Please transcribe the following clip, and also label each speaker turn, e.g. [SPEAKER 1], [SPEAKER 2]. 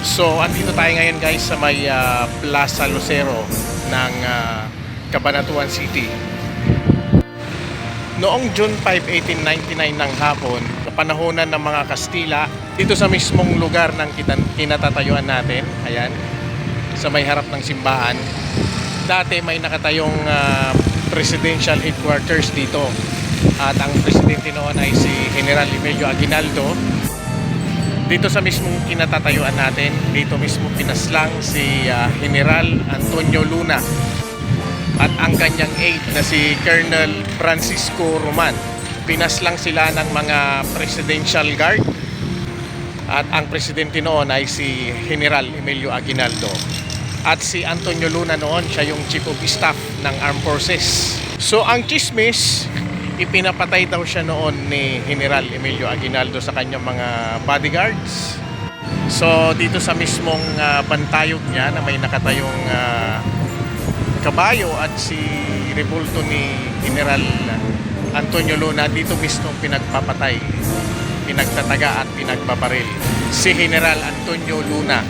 [SPEAKER 1] So, andito tayo ngayon guys sa may Plaza Lucero ng Cabanatuan City. Noong June 5, 1899 ng hapon, kapanahonan ng mga Kastila, dito sa mismong lugar ng kinatatayuan natin, ayan, sa may harap ng simbahan, dati may nakatayong presidential headquarters dito. At ang presidente noon ay si General Emilio Aguinaldo. Dito sa mismong kinatatayuan natin, dito mismo pinaslang si General Antonio Luna at ang kanyang aide na si Colonel Francisco Roman. Pinaslang sila ng mga presidential guard at ang presidente noon ay si General Emilio Aguinaldo. At si Antonio Luna noon, siya yung Chief of Staff ng Armed Forces. So ang chismis, ipinapatay daw siya noon ni General Emilio Aguinaldo sa kanyang mga bodyguards. So dito sa mismong bantayog niya na may nakatayong kabayo at si rebulto ni General Antonio Luna, dito mismo pinagpapatay, pinagtataga at pinagbabaril si General Antonio Luna.